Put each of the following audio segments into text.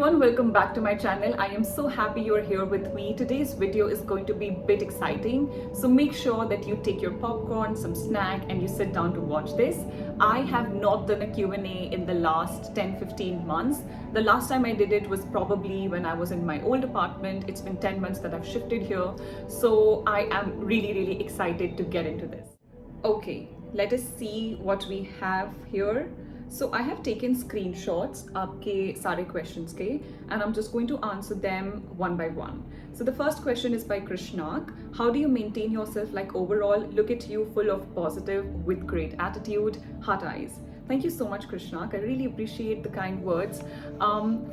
everyone, welcome back to my channel. I am so happy you're here with me. Today's video is going to be a bit exciting, so make sure that you take your popcorn, some snack, and you sit down to watch this. I have not done a Q&A in the last 10-15 months. The last time I did it was probably when I was in my old apartment. It's been 10 months that I've shifted here, so I am really excited to get into this. Okay, let us see what we have here. So I have taken screenshots आपके सारे questions के, and I'm just going to answer them one by one. So the first question is by Krishnak. How do you maintain yourself like overall? Look at you, full of positive, with great attitude, heart eyes. Thank you so much, Krishnak. I really appreciate the kind words.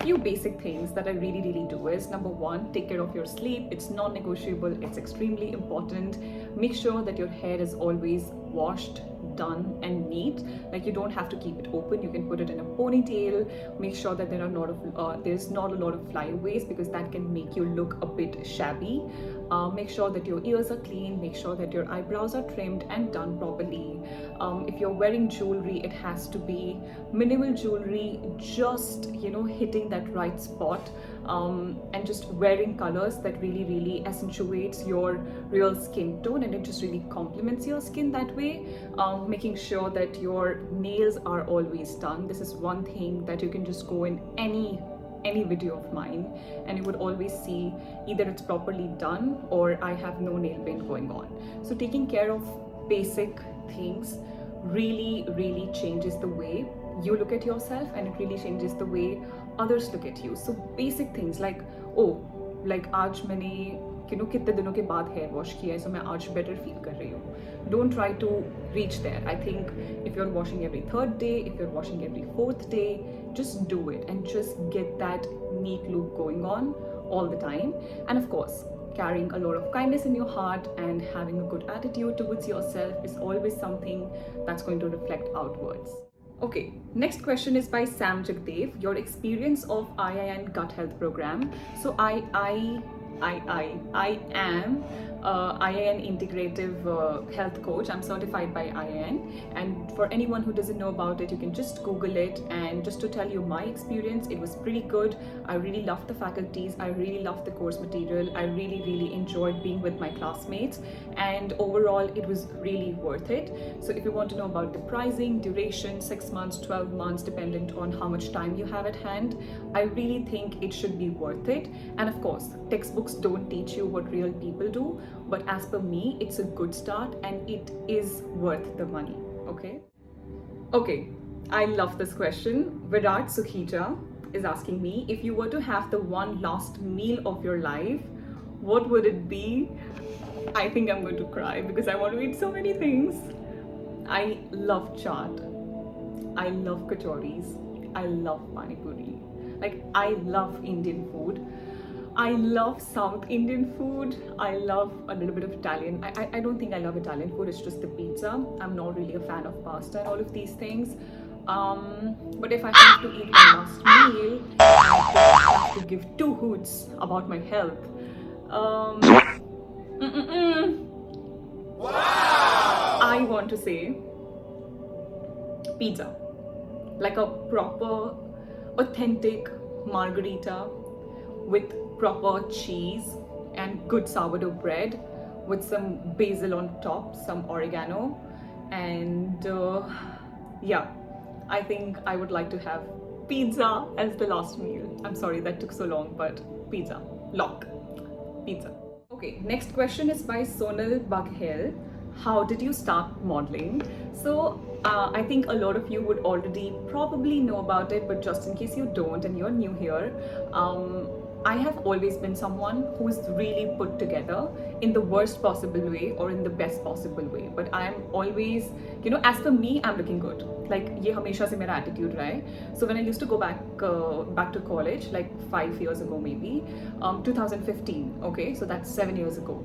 Few basic things that I really do is, number one, take care of your sleep. It's non-negotiable. It's extremely important. Make sure that your hair is always washed, done and neat. Like, you don't have to keep it open. You can put it in a ponytail. Make sure that there's not a lot of flyaways, because that can make you look a bit shabby. Make sure that your ears are clean. Make sure that your eyebrows are trimmed and done properly. If you're wearing jewelry, it has to be minimal jewelry, just hitting that right spot, and just wearing colors that really accentuates your real skin tone, and it just really complements your skin that way. Making sure that your nails are always done. This is one thing that you can just go in any video of mine and you would always see either it's properly done or I have no nail paint going on. So taking care of basic things really changes the way you look at yourself, and it really changes the way others look at you. So basic things like, आज मैंने कितने दिनों के बाद hair wash किया है, so मैं आज better feel कर रही हूँ. Don't try to reach there. I think if you're washing every third day, if you're washing every fourth day, just do it and just get that neat look going on all the time. And of course, carrying a lot of kindness in your heart and having a good attitude towards yourself is always something that's going to reflect outwards. Okay, next question is by Sam Jagdev. Your experience of IIN gut health program. So I am IIN integrative health coach. I'm certified by IIN, and for anyone who doesn't know about it, you can just Google it. And just to tell you my experience, it was pretty good. I really loved the faculties. I really loved the course material. I really enjoyed being with my classmates, and overall it was really worth it. So if you want to know about the pricing, duration, 6 months, 12 months, dependent on how much time you have at hand, I really think it should be worth it. And of course, textbooks don't teach you what real people do, but as per me, it's a good start and it is worth the money. Okay, I love this question. Virat Sukhija is asking me, if you were to have the one last meal of your life, what would it be? I think I'm going to cry because I want to eat so many things. I love chaat. I love kachoris. I love pani puri. Like, I love Indian food. I love South Indian food. I love a little bit of Italian. I don't think I love Italian food. It's just the pizza. I'm not really a fan of pasta and all of these things. But if I have to eat my last meal, I have to give two hoots about my health. Wow! I want to say pizza. Like a proper, authentic margherita with proper cheese and good sourdough bread with some basil on top, some oregano, and yeah, I think I would like to have pizza as the last meal. I'm sorry that took so long, but pizza, lock, pizza. Okay, next question is by Sonal Baghel. How did you start modeling? So I think a lot of you would already probably know about it, but just in case you don't and you're new here, I have always been someone who's really put together in the worst possible way or in the best possible way. But I'm always, as for me, I'm looking good. Like, ये हमेशा से मेरा attitude रहा है. So when I used to go back to college, like 5 years ago maybe, 2015. Okay, so that's 7 years ago.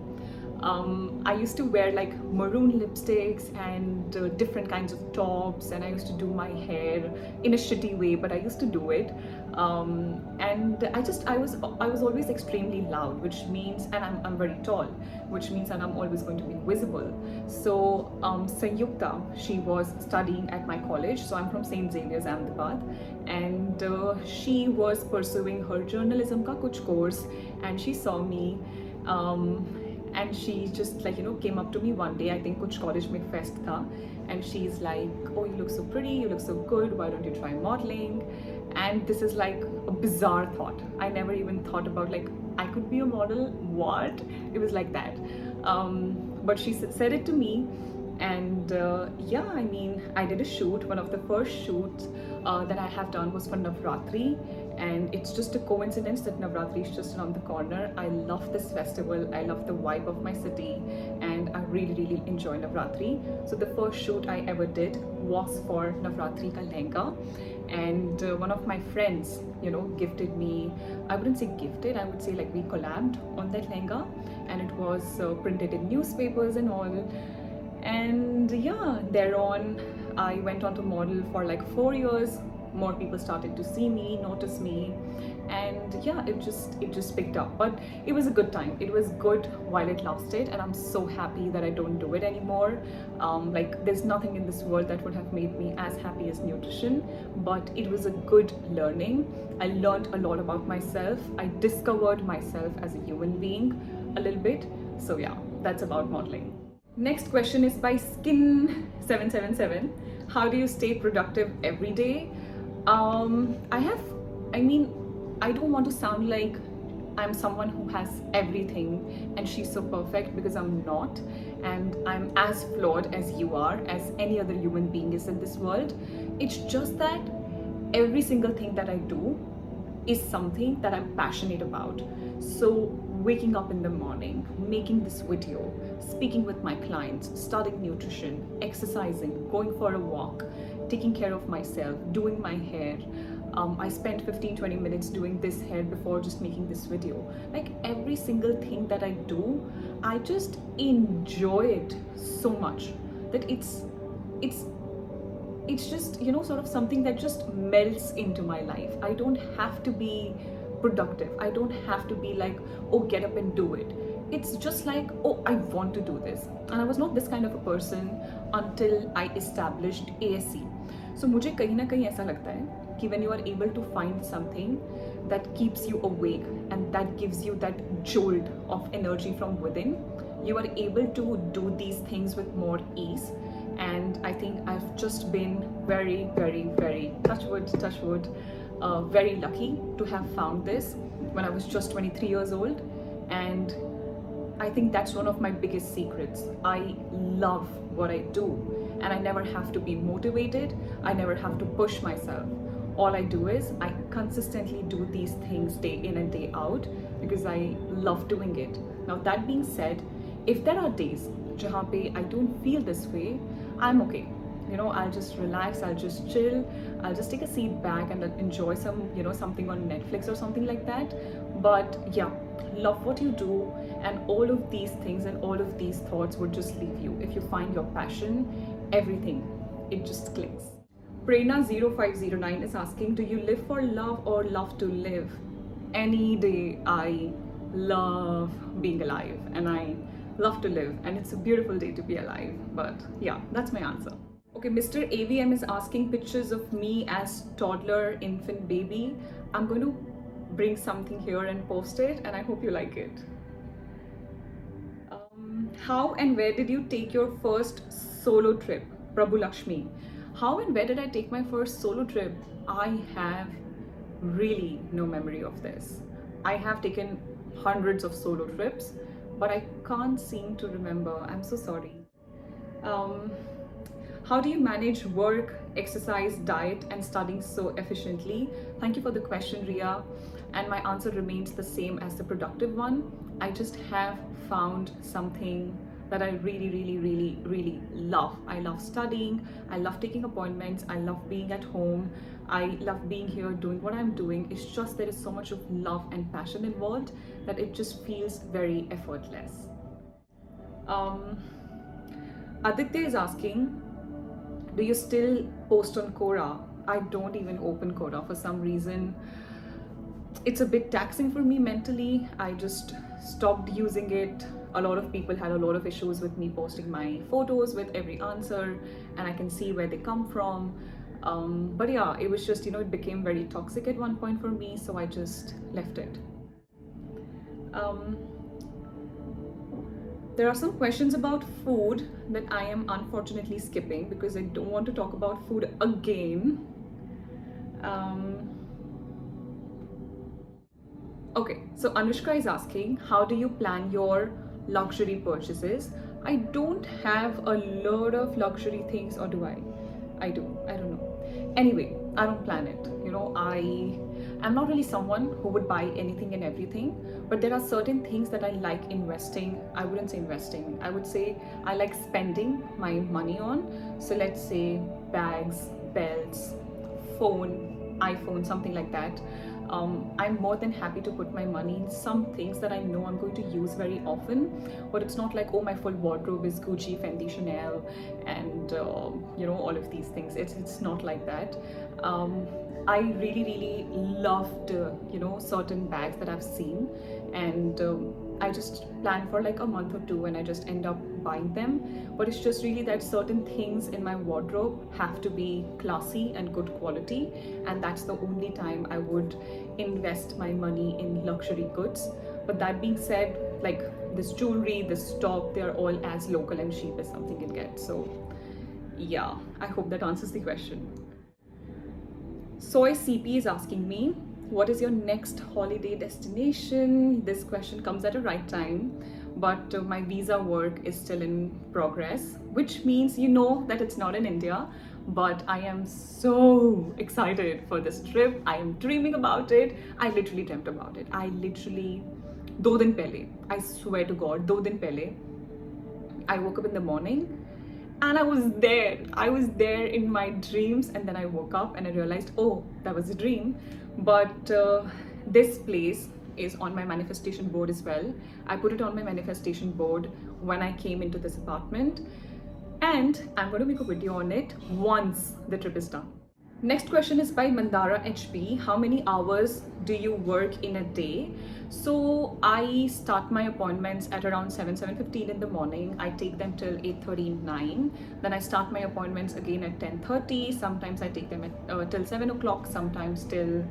I used to wear like maroon lipsticks and different kinds of tops, and I used to do my hair in a shitty way, but I used to do it. And I was always extremely loud, which means, and I'm very tall, which means that I'm always going to be visible. So Sanyukta, she was studying at my college, so I'm from St. Xavier's, Ahmedabad, and she was pursuing her journalism ka kuch course, and she saw me. And she just like, came up to me one day, I think kuch college mein fest tha, and she's like, oh, you look so pretty, you look so good, why don't you try modeling? And this is like a bizarre thought. I never even thought about like I could be a model. What? It was like that. But she said it to me, and yeah, I mean, I did a shoot. One of the first shoots that I have done was for Navratri, and it's just a coincidence that Navratri is just around the corner. I love this festival, I love the vibe of my city, and I really enjoy Navratri. So the first shoot I ever did was for Navratri ka lehenga, and one of my friends, gifted me, I wouldn't say gifted, I would say like we collabed on that lehenga, and it was printed in newspapers and all. And yeah, thereon I went on to model for like 4 years. More people started to see me, notice me, and yeah, it just picked up. But it was a good time. It was good while it lasted, and I'm so happy that I don't do it anymore. Like there's nothing in this world that would have made me as happy as nutrition, but it was a good learning. I learned a lot about myself. I discovered myself as a human being a little bit. So yeah, that's about modeling. Next question is by Skin777. How do you stay productive every day? I don't want to sound like I'm someone who has everything and she's so perfect, because I'm not, and I'm as flawed as you are, as any other human being is in this world. It's just that every single thing that I do is something that I'm passionate about. So waking up in the morning, making this video, speaking with my clients, studying nutrition, exercising, going for a walk, taking care of myself, doing my hair. I spent 15-20 minutes doing this hair before just making this video. Like every single thing that I do, I just enjoy it so much that it's just, sort of something that just melts into my life. I don't have to be productive. I don't have to be like, oh, get up and do it. It's just like, oh, I want to do this. And I was not this kind of a person until I established ASC. So मुझे कहीं ना कहीं ऐसा लगता है कि when you are able to find something that keeps you awake and that gives you that jolt of energy from within, you are able to do these things with more ease. And I think I've just been very touch wood, very lucky to have found this when I was just 23 years old. And I think that's one of my biggest secrets. I love what I do, and I never have to be motivated. I never have to push myself. All I do is I consistently do these things day in and day out because I love doing it. Now that being said, if there are days jahan pe I don't feel this way, I'm okay. I'll just relax, I'll just chill, I'll just take a seat back and enjoy some, something on Netflix or something like that. But yeah, love what you do, and all of these things and all of these thoughts would just leave you. If you find your passion, everything, it just clicks. Prerna0509 is asking, do you live for love or love to live? Any day. I love being alive and I love to live, and it's a beautiful day to be alive. But yeah, that's my answer. Okay, Mr. AVM is asking pictures of me as toddler, infant, baby. I'm going to bring something here and post it, and I hope you like it. How and where did you take your first solo trip? Prabhu Lakshmi. How and where did I take my first solo trip? I have really no memory of this. I have taken hundreds of solo trips, but I can't seem to remember. I'm so sorry. How do you manage work, exercise, diet, and studying so efficiently? Thank you for the question, Ria. And my answer remains the same as the productive one. I just have found something that I really love. I love studying, I love taking appointments, I love being at home, I love being here doing what I'm doing. It's just there is so much of love and passion involved that it just feels very effortless. Um, Aditya is asking, do you still post on Quora? I don't even open Quora for some reason. It's a bit taxing for me mentally. I just stopped using it. A lot of people had a lot of issues with me posting my photos with every answer, and I can see where they come from. But yeah, it was just, it became very toxic at one point for me, so I just left it. Um, there are some questions about food that I am unfortunately skipping because I don't want to talk about food again. Okay, so Anushka is asking, how do you plan your luxury purchases? I don't have a lot of luxury things, or do I? I do. I don't know. Anyway, I don't plan it. I am not really someone who would buy anything and everything, but there are certain things that I like investing. I wouldn't say investing. I would say I like spending my money on. So let's say bags, belts, phone, iPhone, something like that. I'm more than happy to put my money in some things that I know I'm going to use very often, but it's not like, oh, my full wardrobe is Gucci, Fendi, Chanel, and all of these things. It's not like that. I really, really loved, certain bags that I've seen, and I just plan for like a month or two and I just end up buying them. But it's just really that certain things in my wardrobe have to be classy and good quality, and that's the only time I would invest my money in luxury goods. But that being said, like this jewelry, this top, they're all as local and cheap as something can get. So yeah, I hope that answers the question. Soy CP is asking me, what is your next holiday destination? This question comes at a right time, but my visa work is still in progress, which means that it's not in India. But I am so excited for this trip. I am dreaming about it. I literally dreamt about it. I literally, 2 दिन पहले, I swear to God, 2 दिन पहले, I woke up in the morning and I was there in my dreams, and then I woke up and I realized, oh, that was a dream. But this place is on my manifestation board as well. I put it on my manifestation board when I came into this apartment, and I'm going to make a video on it once the trip is done. Next question is by Mandara HP. How many hours do you work in a day? So I start my appointments at around 7:15 in the morning. I take them till 8:30, 9. Then I start my appointments again at 10:30. Sometimes I take them at till 7 o'clock, sometimes till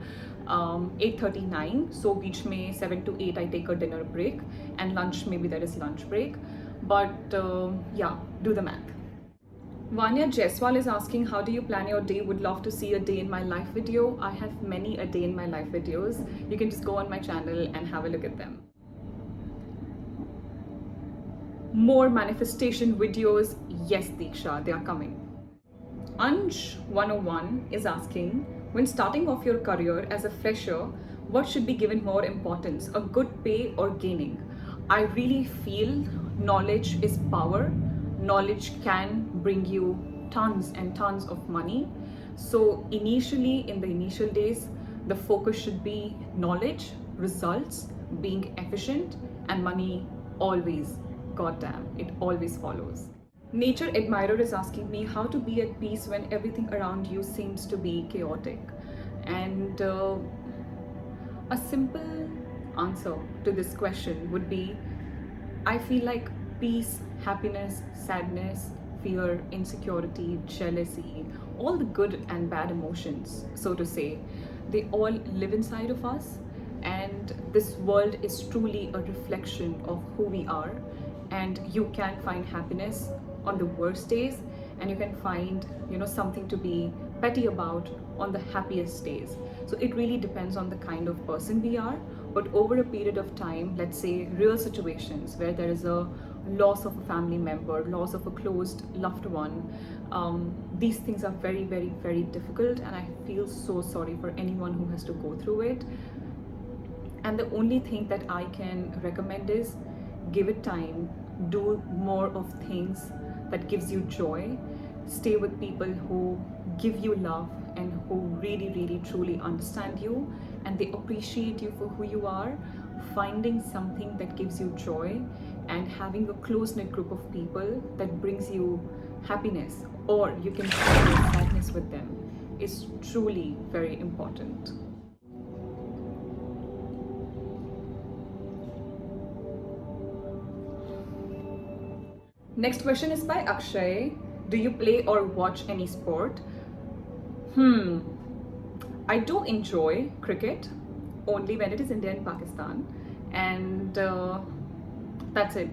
8:30, 9. So beach mein 7 to 8 I take a dinner break, and lunch, maybe there is lunch break. But yeah, do the math. Vanya Jaiswal is asking, how do you plan your day? Would love to see a day in my life video. I have many a day in my life videos. You can just go on my channel and have a look at them. More manifestation videos. Yes, Diksha, they are coming. Ansh 101 is asking, when starting off your career as a fresher, what should be given more importance, a good pay or gaining? I really feel knowledge is power. Knowledge can bring you tons and tons of money. So initially, in the initial days, the focus should be knowledge, results, being efficient, and money always, goddamn, it always follows. Nature Admirer is asking me how to be at peace when everything around you seems to be chaotic. And a simple answer to this question would be, I feel like peace, happiness, sadness, fear, insecurity, jealousy, all the good and bad emotions, so to say, they all live inside of us. And this world is truly a reflection of who we are. And you can find happiness on the worst days, and you can find, something to be petty about on the happiest days. So it really depends on the kind of person we are. But over a period of time, let's say real situations where there is a loss of a family member, loss of a closed loved one, these things are very, very, very difficult, and I feel so sorry for anyone who has to go through it. And the only thing that I can recommend is give it time, do more of things that gives you joy, stay with people who give you love and who really, really, truly understand you, and they appreciate you for who you are. Finding something that gives you joy and having a close-knit group of people that brings you happiness, or you can share your sadness with them, is truly very important. Next question is by Akshay. Do you play or watch any sport? I do enjoy cricket, only when it is India and Pakistan, and that's it.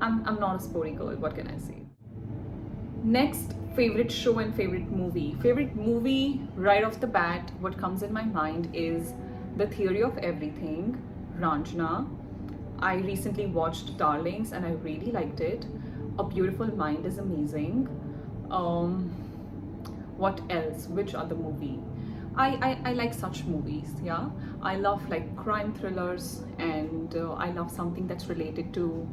I'm not a sporty girl, what can I say? Next, favorite show and favorite movie. Favorite movie, right off the bat, what comes in my mind is The Theory of Everything, Ranjana. I recently watched Darlings and I really liked it. A Beautiful Mind is amazing. What else? Which other movie? I like such movies, yeah. I love like crime thrillers, and I love something that's related to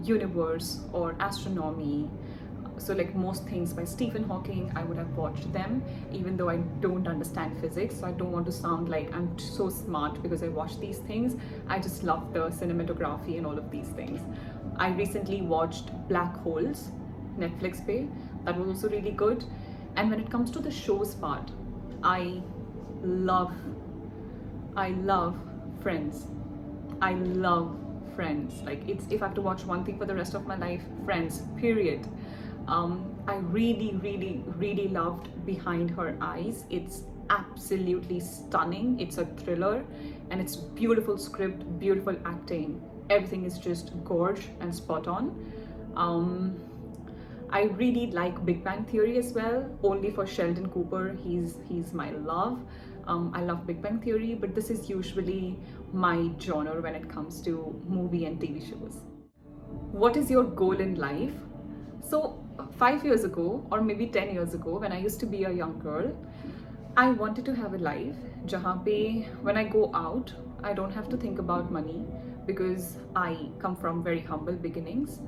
universe or astronomy. So like most things by Stephen Hawking, I would have watched them, even though I don't understand physics. So I don't want to sound like I'm so smart because I watch these things. I just love the cinematography and all of these things. I recently watched Black Holes, Netflix pay. That was also really good. And when it comes to the shows part, I love Friends. I love Friends. Like, it's, if I have to watch one thing for the rest of my life, Friends, period. I really loved Behind Her Eyes. It's absolutely stunning. It's a thriller and it's beautiful script, beautiful acting. Everything is just gorge and spot on. I really like Big Bang Theory as well, only for Sheldon Cooper. He's my love. I love Big Bang Theory, but this is usually my genre when it comes to movie and TV shows. What is your goal in life? So 5 years ago, or maybe 10 years ago, when I used to be a young girl, I wanted to have a life jahan pe when I go out, I don't have to think about money, because I come from very humble beginnings.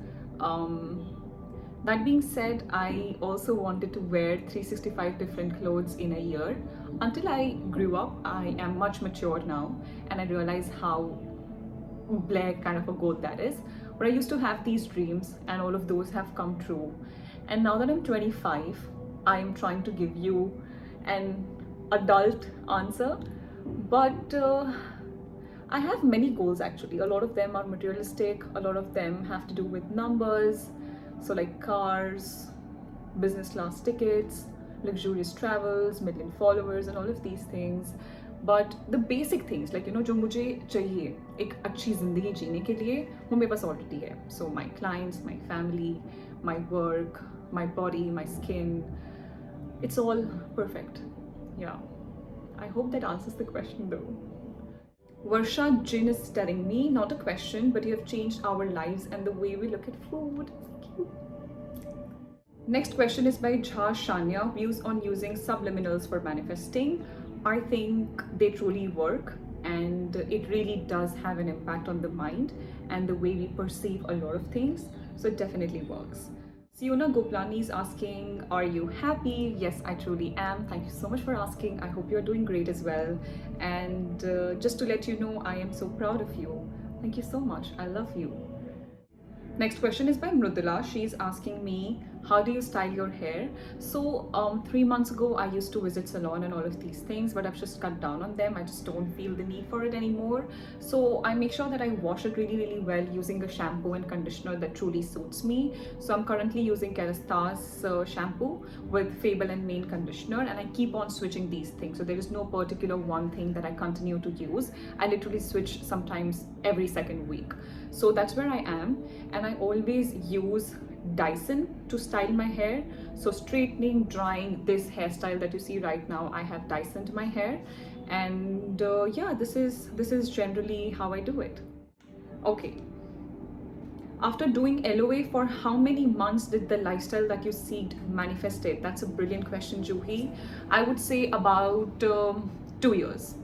That being said, I also wanted to wear 365 different clothes in a year. Until I grew up, I am much mature now, and I realize how black kind of a goal that is. But I used to have these dreams, and all of those have come true. And now that I'm 25, I'm trying to give you an adult answer. But I have many goals actually. A lot of them are materialistic, a lot of them have to do with numbers. So like cars, business class tickets, luxurious travels, million followers, and all of these things. But the basic things, like, जो मुझे चाहिए एक अच्छी जिंदगी जीने के लिए, वो मेरे पास already है. So my clients, my family, my work, my body, my skin, it's all perfect. Yeah. I hope that answers the question though. Varsha Jin is telling me, not a question, but you have changed our lives and the way we look at food. Next question is by Jha Shania. Views on using subliminals for manifesting. I think they truly work, and it really does have an impact on the mind and the way we perceive a lot of things. So it definitely works. Siona Goplani is asking, are you happy? Yes, I truly am. Thank you so much for asking. I hope you're doing great as well. And just to let you know, I am so proud of you. Thank you so much. I love you. Next question is by Mrudula. She's asking me, how do you style your hair? So 3 months ago, I used to visit salon and all of these things, but I've just cut down on them. I just don't feel the need for it anymore. So I make sure that I wash it really well using a shampoo and conditioner that truly suits me. So I'm currently using Kerastase shampoo with Fable and Mane conditioner, and I keep on switching these things. So there is no particular one thing that I continue to use. I literally switch sometimes every second week. So that's where I am, and I always use Dyson to style my hair. So straightening, drying, this hairstyle that you see right now, I have Dysoned my hair, and yeah, this is generally how I do it. Okay. After doing LOA, for how many months did the lifestyle that you seeked manifested? That's a brilliant question, Juhi. I would say about 2 years.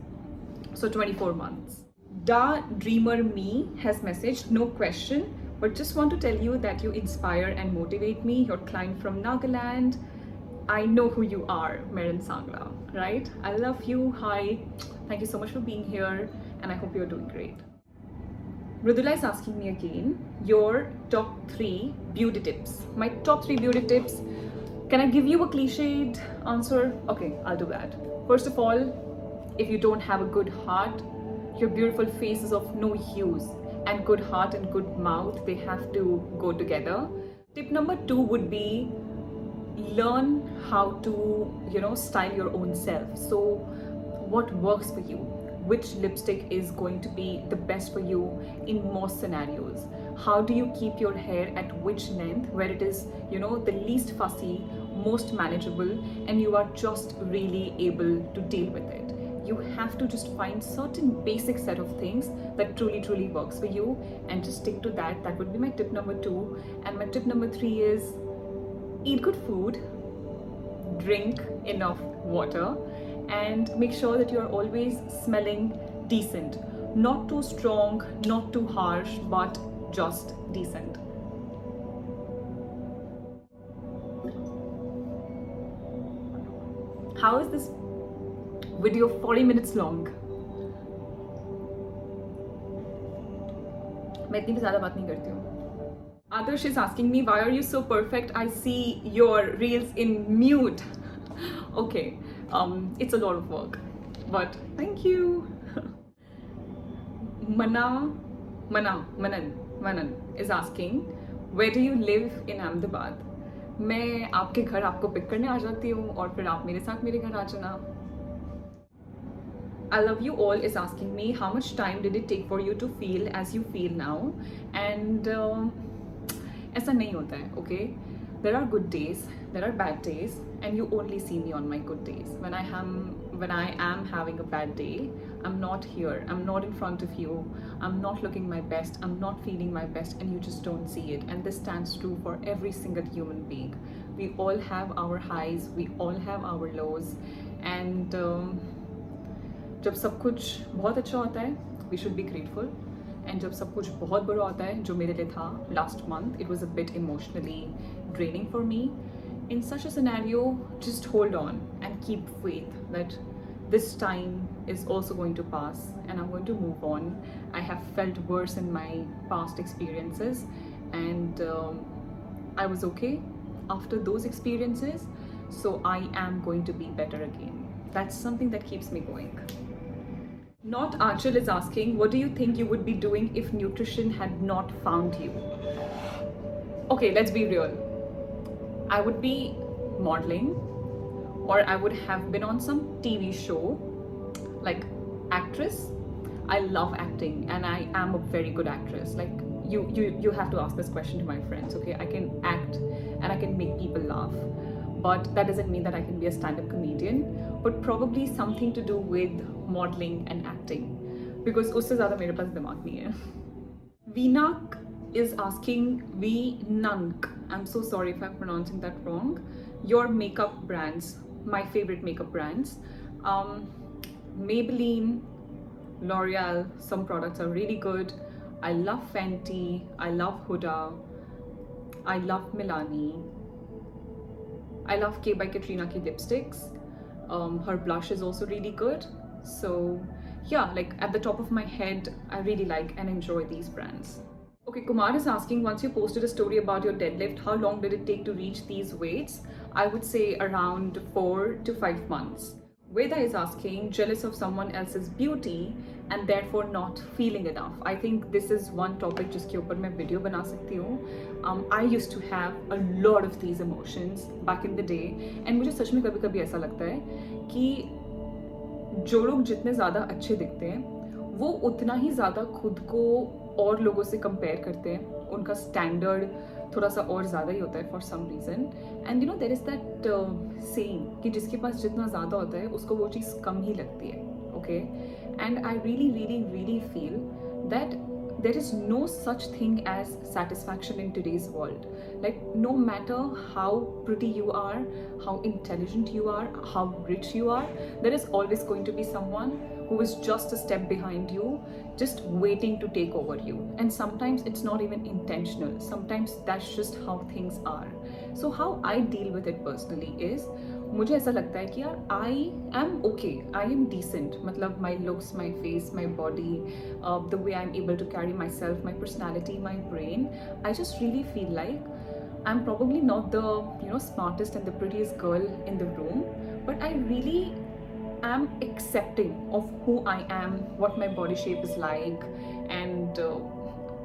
So 24 months. Da Dreamer Me has messaged, no question, but just want to tell you that you inspire and motivate me. Your client from Nagaland. I know who you are, Merin Sangla, right? I love you. Hi. Thank you so much for being here, and I hope you're doing great. Mridula is asking me again, your top 3 beauty tips. My top 3 beauty tips. Can I give you a cliched answer? Okay, I'll do that. First of all, if you don't have a good heart, your beautiful face is of no use. And good heart and good mouth, they have to go together. Tip number 2 would be learn how to, style your own self. So, what works for you? Which lipstick is going to be the best for you in most scenarios? How do you keep your hair at which length where it is, the least fussy, most manageable, and you are just really able to deal with it? You have to just find certain basic set of things that truly works for you and just stick to that. That would be my tip number 2. And my tip number 3 is eat good food, drink enough water, and make sure that you're always smelling decent. Not too strong, not too harsh, but just decent. How is this video 40 minutes long? मैं इतनी भी ज़्यादा बात नहीं करती हूँ. Adarsh is asking me, why are you so perfect? I see your reels in mute. Okay, it's a lot of work, but thank you. Manan is asking, where do you live in Ahmedabad? मैं आपके घर आपको pick करने आ जाती हूँ और फिर आप मेरे साथ मेरे घर आ जाना. I love you all is asking me, how much time did it take for you to feel as you feel now? And ऐसा नहीं होता है, okay? There are good days, there are bad days, and you only see me on my good days. When I am having a bad day, I'm not here, I'm not in front of you, I'm not looking my best, I'm not feeling my best, and you just don't see it. And this stands true for every single human being. We all have our highs, we all have our lows, and जब सब कुछ बहुत अच्छा होता है, we should be grateful. And जब सब कुछ बहुत बुरा होता है, जो मेरे लिए था last month, it was a bit emotionally draining for me. In such a scenario, just hold on and keep faith that this time is also going to pass and I'm going to move on. I have felt worse in my past experiences, and I was okay after those experiences, so I am going to be better again. That's something that keeps me going. Not Archil is asking, what do you think you would be doing if nutrition had not found you? Okay, let's be real. I would be modeling, or I would have been on some TV show, like actress. I love acting and I am a very good actress. Like you have to ask this question to my friends, okay? I can act and I can make people laugh, but that doesn't mean that I can be a stand-up comedian, but probably something to do with modeling and acting, because usse zyada mere paas dimag nahi hai. Veenak is asking, Veenank, I'm so sorry if I'm pronouncing that wrong, your makeup brands, my favorite makeup brands. Maybelline, L'Oreal, some products are really good. I love Fenty, I love Huda, I love Milani, I love K by Katrina ki lipsticks. Her blush is also really good. So yeah, like at the top of my head, I really like and enjoy these brands. Okay, Kumar is asking, once you posted a story about your deadlift, how long did it take to reach these weights? I would say around 4 to 5 months. Veda is asking, jealous of someone else's beauty and therefore not feeling enough. I think this is one topic जिसके ऊपर मैं video बना सकती हूँ. I used to have a lot of these emotions back in the day, and मुझे सच में कभी-कभी ऐसा लगता है कि जो लोग जितने ज़्यादा अच्छे दिखते हैं, वो उतना ही ज़्यादा खुद को और लोगों से कंपेयर करते हैं. उनका स्टैंडर्ड थोड़ा सा और ज़्यादा ही होता है for some reason. And you know there is that saying कि जिसके पास जितना ज़्यादा होता है उसको वो चीज़ कम ही लगती है. Okay, and I really feel that there is no such thing as satisfaction in today's world. Like, no matter how pretty you are, how intelligent you are, how rich you are, there is always going to be someone who is just a step behind you, just waiting to take over you. And sometimes it's not even intentional. Sometimes that's just how things are. So how I deal with it personally is, मुझे ऐसा लगता है कि यार I am okay, I am decent. मतलब my looks, my face, my body, the way I'm able to carry myself, my personality, my brain, I just really feel like I'm probably not the smartest and the prettiest girl in the room, but I really am accepting of who I am, what my body shape is like, and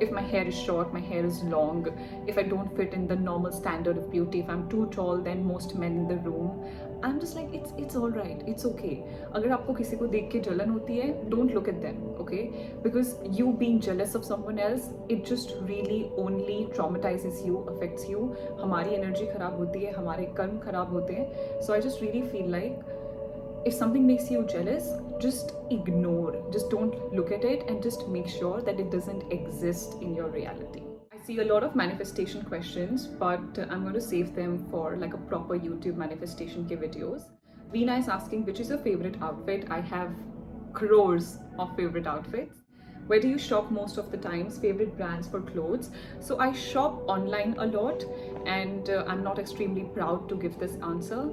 if my hair is short, my hair is long, if I don't fit in the normal standard of beauty, if I'm too tall than most men in the room, I'm just like, it's all right, it's okay. अगर आपको किसी को देख के जलन होती है, don't look at them, okay? Because you being jealous of someone else, it just really only traumatizes you, affects you. हमारी energy खराब होती है, हमारे कर्म खराब होते हैं. So I just really feel like, if something makes you jealous, just ignore, just don't look at it, and just make sure that it doesn't exist in your reality. I see a lot of manifestation questions, but I'm going to save them for like a proper YouTube manifestation ke videos. Veena is asking, which is your favorite outfit? I have crores of favorite outfits. Where do you shop most of the times? Favorite brands for clothes? So I shop online a lot, and I'm not extremely proud to give this answer,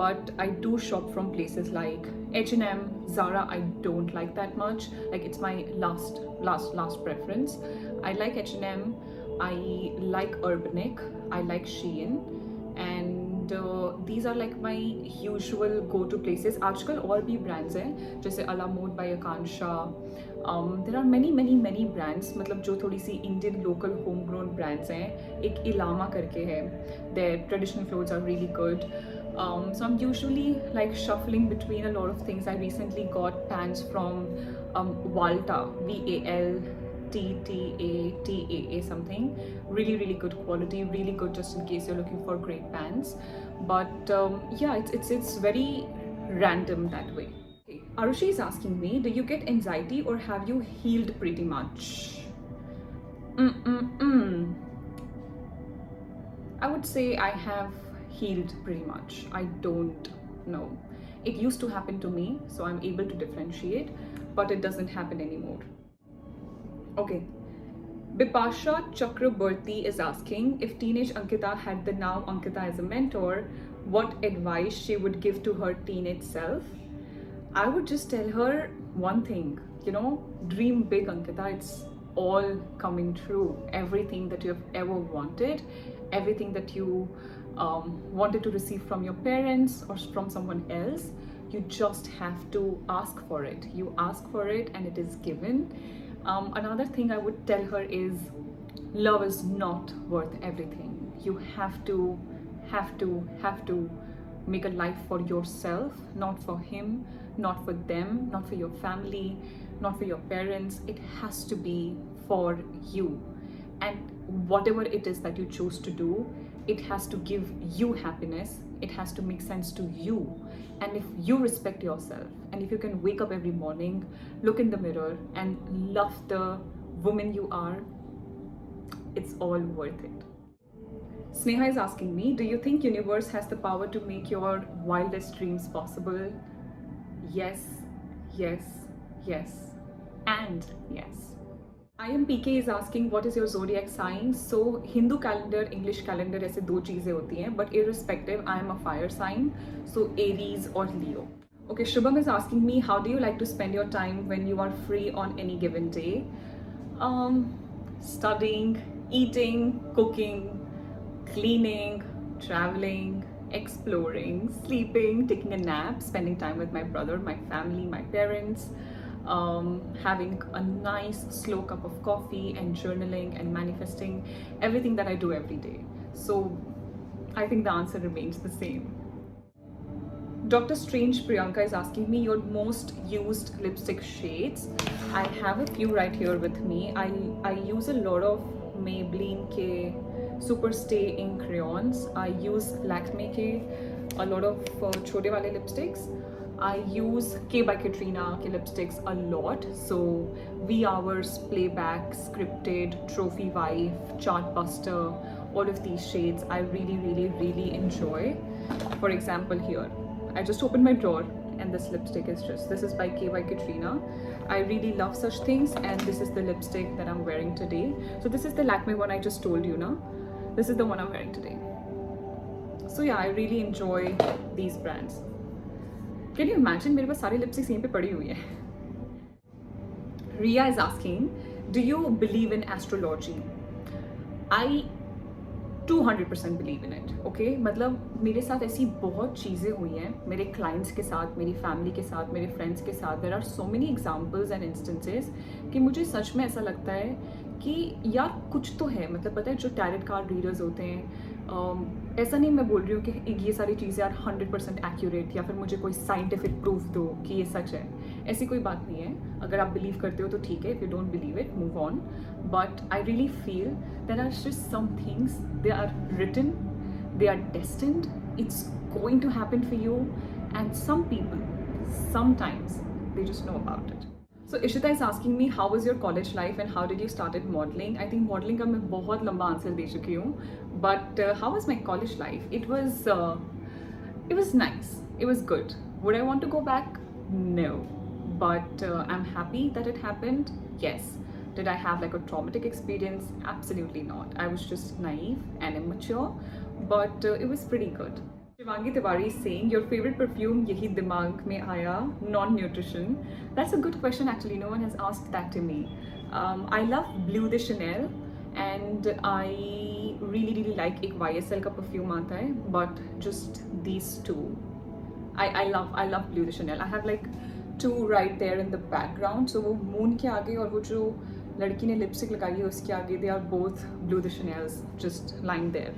but I do shop from places like H&M, Zara. I don't like that much. Like, it's my last preference. I like H&M, I like Urbanic, I like Shein, and these are like my usual go-to places. आजकल और भी brands हैं, जैसे Ala Mode by Akansha. There are many brands, मतलब जो थोड़ी सी Indian local homegrown brands हैं. एक Ilama करके है. Their traditional clothes are really good. So I'm usually like shuffling between a lot of things. I recently got pants from Valta, VALTTATAA something. Really good quality, really good just in case you're looking for great pants. But yeah, it's very random that way. Okay. Arushi is asking me, do you get anxiety or have you healed pretty much? I would say I have healed pretty much. I don't know. It used to happen to me, so I'm able to differentiate, but it doesn't happen anymore. Okay. Bipasha Chakraborty is asking, if teenage Ankita had the now Ankita as a mentor, what advice she would give to her teenage self? I would just tell her one thing, dream big, Ankita. It's all coming true. Everything that you have ever wanted, everything that you wanted to receive from your parents or from someone else, you just have to ask for it. You ask for it and it is given. Another thing I would tell her is, love is not worth everything. You have to make a life for yourself, not for him, not for them, not for your family, not for your parents. It has to be for you. And whatever it is that you choose to do, it has to give you happiness. It has to make sense to you. And if you respect yourself, and if you can wake up every morning, look in the mirror and love the woman you are, it's all worth it. Sneha is asking me, do you think universe has the power to make your wildest dreams possible? Yes, and yes. IMPK is asking, what is your zodiac sign? So Hindu calendar, English calendar, ऐसे दो चीजें होती हैं, but irrespective, I am a fire sign, so Aries or Leo. Okay, Shubham is asking me, how do you like to spend your time when you are free on any given day? Studying, eating, cooking, cleaning, traveling, exploring, sleeping, taking a nap, spending time with my brother, my family, my parents, having a nice slow cup of coffee and journaling and manifesting, everything that I do every day. So I think the answer remains the same. Dr. Strange Priyanka is asking me your most used lipstick shades. I have a few right here with me. I use a lot of Maybelline ke Super Stay ink crayons. I use Lakme ke a lot of chote wale lipsticks. I use K by Katrina ke lipsticks a lot. So V Hours, Playback, Scripted, Trophy Wife, Chartbuster, all of these shades I really enjoy. For example, here I just opened my drawer and this lipstick is just, this is by KY Katrina. I really love such things, and this is the lipstick that I'm wearing today. So this is the Lakme one I just told you, na? This is the one I'm wearing today. So yeah, I really enjoy these brands. Can you imagine? मेरे पास सारी lipsticks यहीं पे पड़ी हुई हैं. Ria is asking, do you believe in astrology? I 200% believe in it. Okay? मतलब मेरे साथ ऐसी बहुत चीज़ें हुई हैं, मेरे clients के साथ, मेरी family के साथ, मेरे friends के साथ. There are so many examples and instances कि मुझे सच में ऐसा लगता है कि यार कुछ तो है. मतलब पता है जो tarot card readers होते हैं, ऐसा नहीं मैं बोल रही हूँ कि ये सारी चीज़ें यार 100% एक्यूरेट या फिर मुझे कोई साइंटिफिक प्रूफ दो कि ये सच है. ऐसी कोई बात नहीं है. अगर आप बिलीव करते हो तो ठीक है. If you don't believe it, move on. But I really feel there are just some things, they are written, they are destined, it's going to happen for you, and some people sometimes they just know about it. So Ishita is asking me, how was your college life and how did you started modeling? I think modeling का मैं बहुत लंबा answer दे चुकी हूँ. But how was my college life? It was nice. It was good. Would I want to go back? No. But I'm happy that it happened. Yes. Did I have like a traumatic experience? Absolutely not. I was just naive and immature. But it was pretty good. Shivangi Tiwari is saying, your favorite perfume yahi dimag mein aaya, non-nutrition. That's a good question actually. No one has asked that to me. I love Bleu de Chanel, and I really like एक YSL का perfume आता है, but just these two. I love Bleu de Chanel. I have like two right there in the background. So वो moon के आगे और वो जो लड़की ने lipstick लगाई है उसके आगे, they are both Bleu de Chanels just lying there.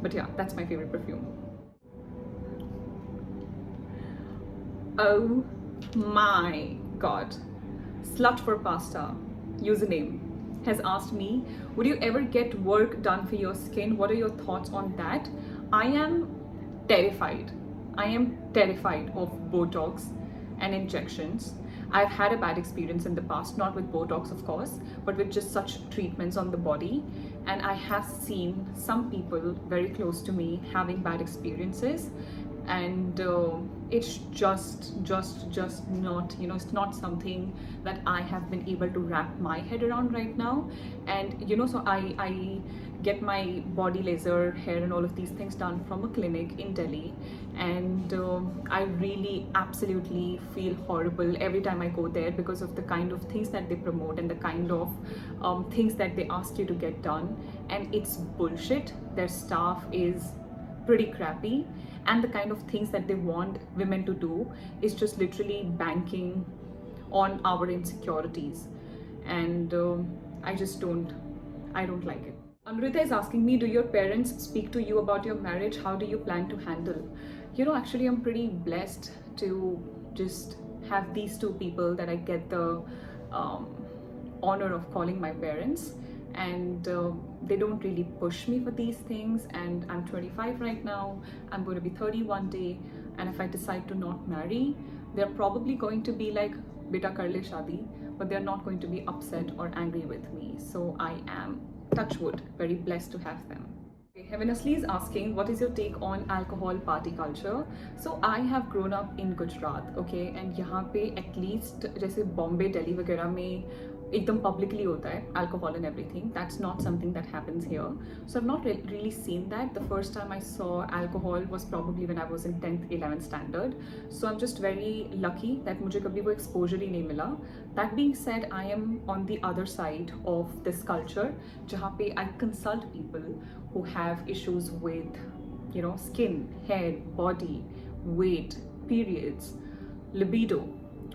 But yeah, that's my favorite perfume. Oh my god. Slut for Pasta username has asked me, would you ever get work done for your skin? What are your thoughts on that? I am terrified. I am terrified of Botox and injections. I've had a bad experience in the past, not with Botox of course, but with just such treatments on the body. And I have seen some people very close to me having bad experiences. And it's just not, you know, it's not something that I have been able to wrap my head around right now. And you know, so I get my body laser, hair and all of these things done from a clinic in Delhi, and I really absolutely feel horrible every time I go there because of the kind of things that they promote and the kind of things that they ask you to get done. And it's bullshit. Their staff is pretty crappy, and the kind of things that they want women to do is just literally banking on our insecurities, and I don't like it. Amrita is asking me, do your parents speak to you about your marriage? How do you plan to handle? You know, actually I'm pretty blessed to just have these two people that I get the honor of calling my parents, and they don't really push me for these things. And I'm 25 right now, I'm going to be 30 one day, and if I decide to not marry, they're probably going to be like, beta kar le shadi, but they're not going to be upset or angry with me. So I am, touch wood, very blessed to have them. Heaven Asli is asking, what is your take on alcohol party culture? So I have grown up in Gujarat, okay, and यहाँ पे at least जैसे Bombay, Delhi वगैरह में एकदम publicly होता है alcohol and everything. That's not something that happens here. So I've not really seen that. The first time I saw alcohol was probably when I was in 10th, 11th standard. So I'm just very lucky that मुझे कभी वो exposure ही नहीं मिला. That being said, I am on the other side of this culture, जहाँ पे I consult people who have issues with, you know, skin, hair, body, weight, periods, libido,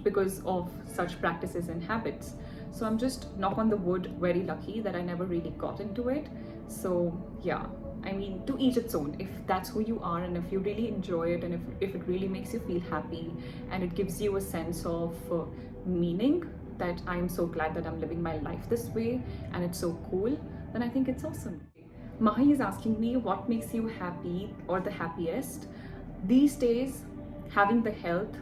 because of such practices and habits. So I'm just, knock on the wood, very lucky that I never really got into it. So yeah, I mean, to each its own. If that's who you are, and if you really enjoy it, and if it really makes you feel happy, and it gives you a sense of meaning, that I'm so glad that I'm living my life this way and it's so cool, then I think it's awesome. Mahi is asking me, what makes you happy or the happiest? These days, having the health,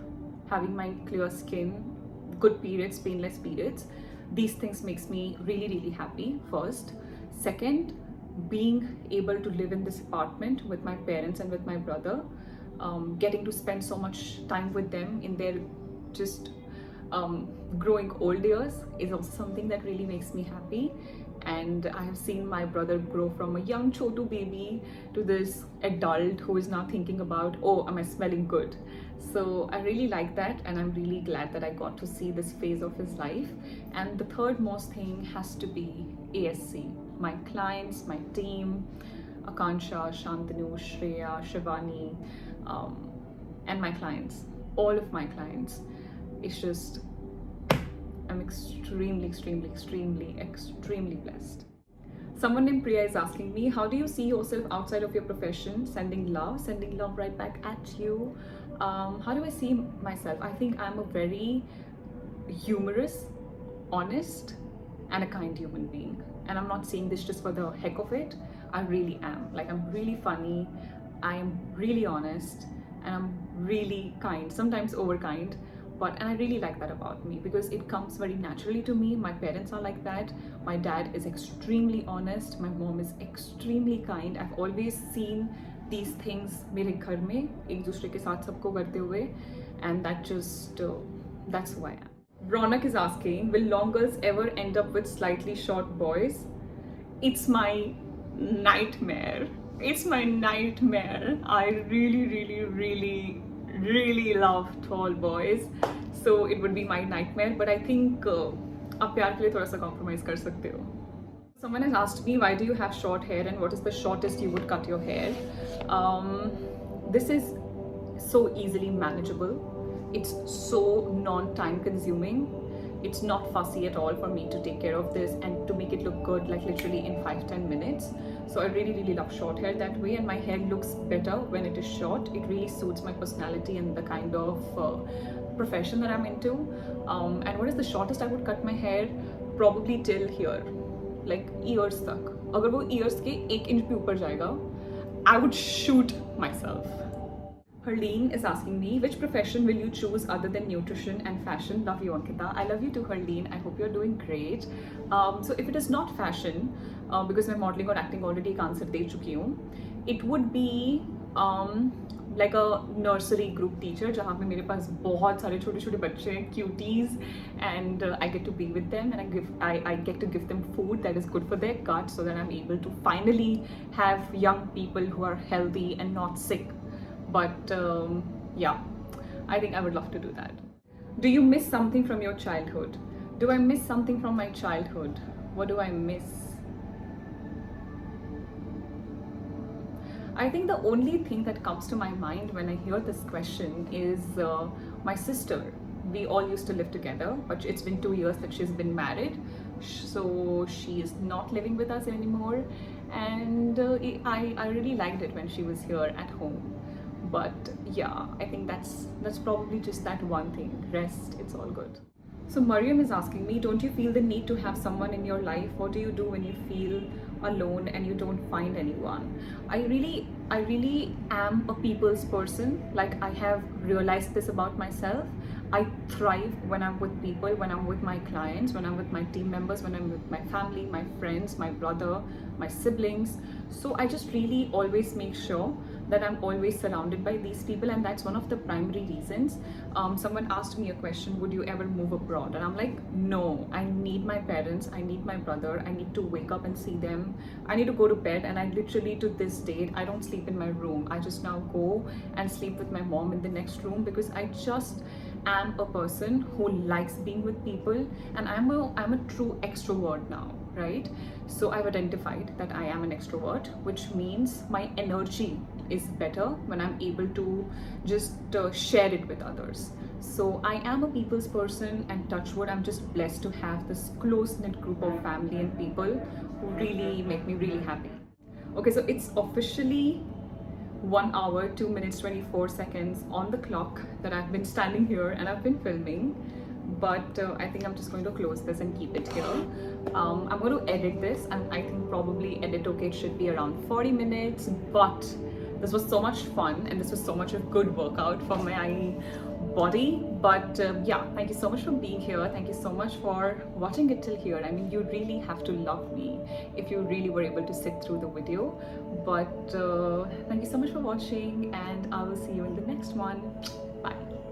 having my clear skin, good periods, painless periods, these things makes me really happy, first. Second, being able to live in this apartment with my parents and with my brother, getting to spend so much time with them in their just growing old years is also something that really makes me happy. And I have seen my brother grow from a young chotu baby to this adult who is now thinking about, oh, am I smelling good? So I really like that, and I'm really glad that I got to see this phase of his life. And the third most thing has to be ASC, my clients, my team, Akansha, Shantanu, Shreya, Shivani, and my clients, all of my clients. It's just, I'm extremely blessed. Someone named Priya is asking me, how do you see yourself outside of your profession? Sending love right back at you. How do I see myself? I think I'm a very humorous, honest, and a kind human being. And I'm not saying this just for the heck of it. I really am. Like, I'm really funny, I am really honest, and I'm really kind, sometimes over kind. And I really like that about me because it comes very naturally to me. My parents are like that. My dad is extremely honest. My mom is extremely kind. I've always seen these things मेरे घर में एक दूसरे के साथ सबको करते हुए, and that's who I am. Ronak is asking, will long girls ever end up with slightly short boys? It's my nightmare. It's my nightmare. I really love tall boys, so it would be my nightmare. But I think आप प्यार के लिए थोड़ा सा compromise कर सकते हो. Someone has asked me, why do you have short hair and what is the shortest you would cut your hair? This is so easily manageable. It's so non-time consuming. It's not fussy at all for me to take care of this and to make it look good, like literally in 5-10 minutes. So I really love short hair that way, and my hair looks better when it is short. It really suits my personality and the kind of profession that I'm into. And what is the shortest I would cut my hair? Probably till here, like ears tak. Agar wo ears ke 1 inch pe upar jayega, I would shoot myself. Harleen is asking me, which profession will you choose other than nutrition and fashion? Love you, Ankita. I love you too, Harleen. I hope you're doing great. So if it is not fashion, because my modeling or acting already एक answer दे चुकी हूँ, it would be like a nursery group teacher जहाँ पे मेरे पास बहुत सारे छोटे बच्चे हैं, cuties, and I get to be with them, and I get to give them food that is good for their gut, so that I'm able to finally have young people who are healthy and not sick. But yeah, I think I would love to do that. Do you miss something from your childhood? Do I miss something from my childhood? What do I miss? I think the only thing that comes to my mind when I hear this question is my sister. We all used to live together, but it's been 2 years that she's been married, so she is not living with us anymore, and I really liked it when she was here at home. But yeah, I think that's probably just that one thing. Rest, it's all good. So Mariam is asking me, don't you feel the need to have someone in your life? What do you do when you feel alone and you don't find anyone? I really am a people's person. Like, I have realized this about myself. I thrive when I'm with people, when I'm with my clients, when I'm with my team members, when I'm with my family, my friends, my brother, my siblings. So I just really always make sure that I'm always surrounded by these people, and that's one of the primary reasons. Someone asked me a question, would you ever move abroad? And I'm like, no, I need my parents, I need my brother, I need to wake up and see them, I need to go to bed, and I literally, to this date, I don't sleep in my room. I just now go and sleep with my mom in the next room, because I just am a person who likes being with people, and I'm a true extrovert now, right? So I've identified that I am an extrovert, which means my energy is better when I'm able to just share it with others. So I am a people's person, and touch wood, I'm just blessed to have this close-knit group of family and people who really make me really happy. Okay, so it's officially 1 hour, 2 minutes, 24 seconds on the clock that I've been standing here and I've been filming. But I think I'm just going to close this and keep it here. I'm going to edit this, and I think probably edit okay, it should be around 40 minutes, but this was so much fun, and this was so much a good workout for my body. But yeah, thank you so much for being here. Thank you so much for watching it till here. I mean, you really have to love me if you really were able to sit through the video. But thank you so much for watching, and I will see you in the next one. Bye.